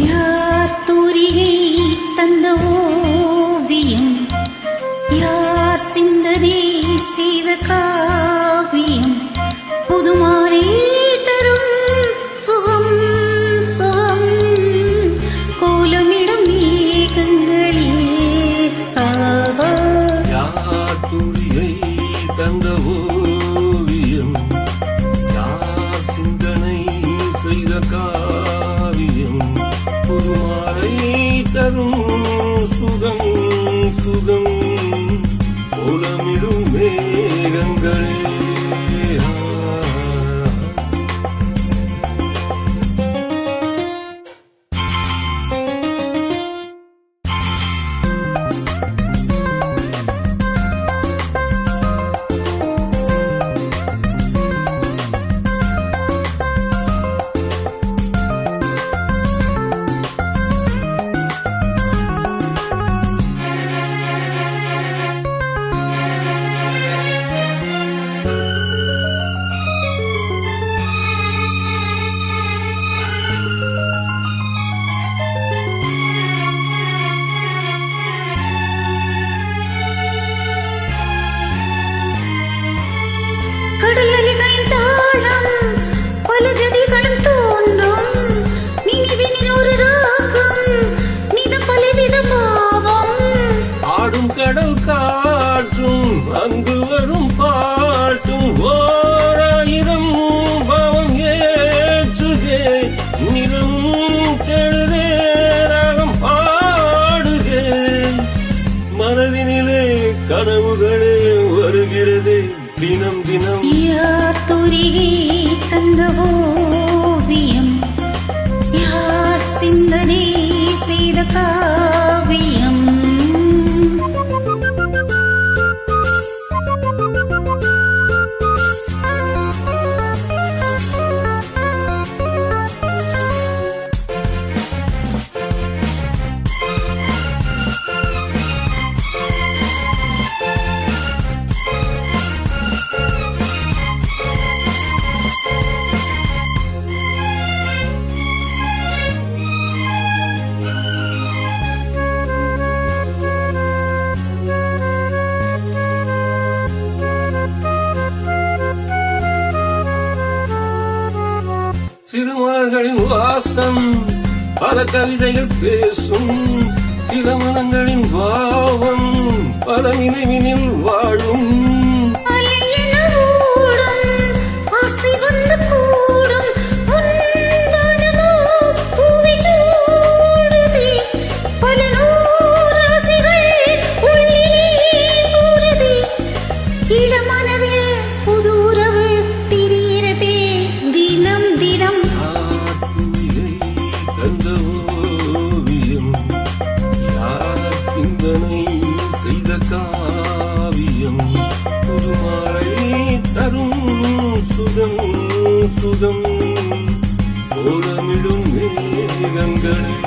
யார் தூரிகை தந்த ஓவியம், யார் சிந்தனை செய்த காவியம், புதுமாறி தரும் சுகம் சுகம் கோலமிடும் ஏகங்களே. யார் தூரிகை தந்த ஓவியம், யார் சிந்தனை செய்த காவியம், புதுமாலை தரும் சுகம் சுகம் கோலமிடும் மேகங்களே. கடலலைகளின் தாளம் பல ஜதிகளும் தோன்றும், நினைவினில் ஒரு ராகம் நிதம் பலவித பாவம். ஆடும் கடல் காற்றும் அங்கு வரும் பாட்டும் ஓராயிரம் பாவம் ஏற்றுகே. நிலமும் தெழுதே ராகம் பாடுகே, மனதினிலே கனவுகளே வருகிறதே தினம் தினம். யார் தூரிகை தந்த ஓவியம், யார் சிந்தனை செய்த காவியம். சிறுமலர்களின் வாசம் பல கவிதைகள் பேசும், சில மனங்களின் பாவம் பல நினைவினில் வாழும். தந்த ஓவியம், யார் சிந்தனை செய்த காவியம், புதுமாலை தரும் சுகம் சுகம் கோலமிடும் மேகங்களே.